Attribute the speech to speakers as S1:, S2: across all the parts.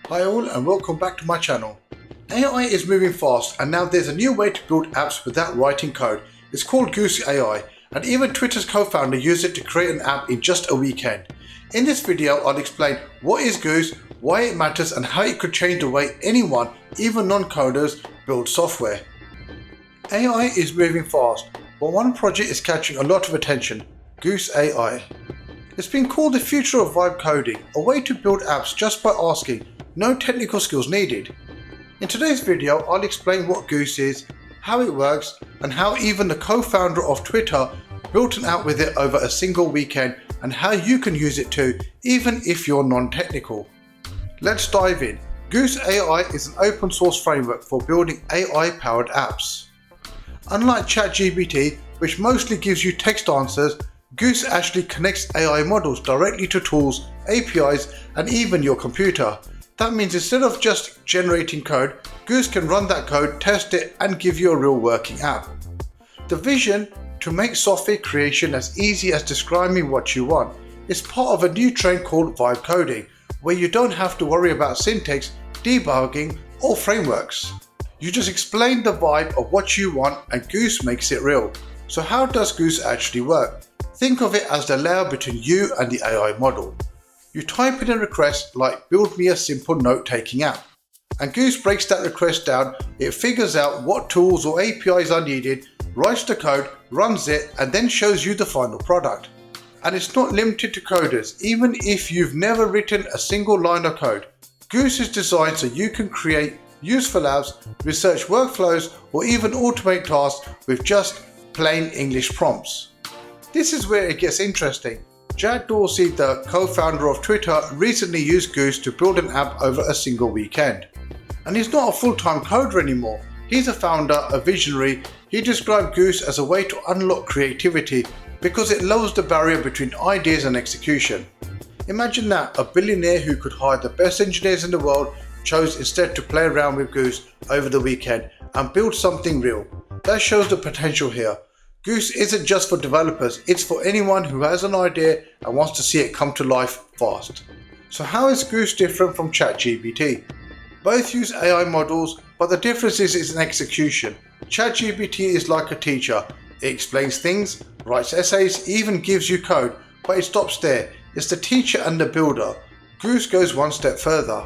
S1: Hi all and welcome back to my channel. AI is moving fast and now there's a new way to build apps without writing code. It's called Goose AI and even Twitter's co-founder used it to create an app in just a weekend. In this video I'll explain what is Goose, why it matters and how it could change the way anyone, even non-coders, build software. AI is moving fast, but one project is catching a lot of attention, Goose AI. It's been called the future of vibe coding, a way to build apps just by asking, no technical skills needed. In today's video, I'll explain what Goose is, how it works, and how even the co-founder of Twitter built an app with it over a single weekend, and how you can use it too, even if you're non-technical. Let's dive in. Goose AI is an open source framework for building AI-powered apps. Unlike ChatGPT, which mostly gives you text answers, Goose actually connects AI models directly to tools, APIs, and even your computer. That means instead of just generating code, Goose can run that code, test it, and give you a real working app. The vision to make software creation as easy as describing what you want is part of a new trend called vibe coding, where you don't have to worry about syntax, debugging, or frameworks. You just explain the vibe of what you want and Goose makes it real. So how does Goose actually work? Think of it as the layer between you and the AI model. You type in a request like build me a simple note-taking app, and Goose breaks that request down. It figures out what tools or APIs are needed, writes the code, runs it, and then shows you the final product. And it's not limited to coders. Even if you've never written a single line of code, Goose is designed so you can create useful apps, research workflows, or even automate tasks with just plain English prompts. This is where it gets interesting. Dorsey, the co-founder of Twitter, recently used Goose to build an app over a single weekend. And he's not a full-time coder anymore. He's a founder, a visionary. He described Goose as a way to unlock creativity because it lowers the barrier between ideas and execution. Imagine that, a billionaire who could hire the best engineers in the world chose instead to play around with Goose over the weekend and build something real. That shows the potential here. Goose isn't just for developers, it's for anyone who has an idea and wants to see it come to life fast. So how is Goose different from ChatGPT? Both use AI models, but the difference is in execution. ChatGPT is like a teacher. It explains things, writes essays, even gives you code, but it stops there. It's the teacher and the builder. Goose goes one step further.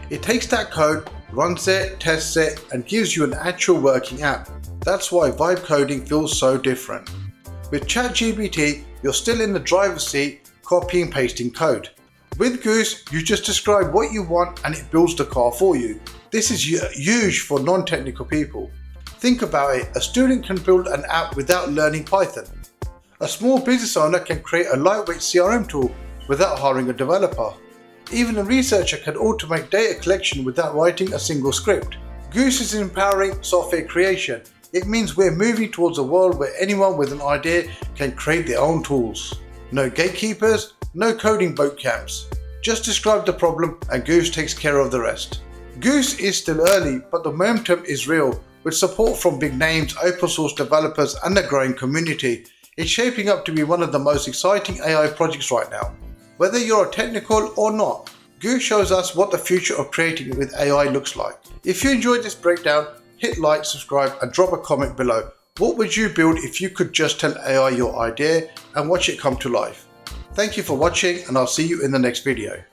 S1: It takes that code, runs it, tests it, and gives you an actual working app. That's why vibe coding feels so different. With ChatGPT, you're still in the driver's seat, copying and pasting code. With Goose, you just describe what you want and it builds the car for you. This is huge for non-technical people. Think about it, a student can build an app without learning Python. A small business owner can create a lightweight CRM tool without hiring a developer. Even a researcher can automate data collection without writing a single script. Goose is empowering software creation. It means we're moving towards a world where anyone with an idea can create their own tools. No gatekeepers, no coding boot camps. Just describe the problem and Goose takes care of the rest. Goose is still early, but the momentum is real. With support from big names, open source developers and a growing community, it's shaping up to be one of the most exciting AI projects right now. Whether you're a technical or not, Goose shows us what the future of creating with AI looks like. If you enjoyed this breakdown, hit like, subscribe and drop a comment below. What would you build if you could just tell AI your idea and watch it come to life? Thank you for watching and I'll see you in the next video.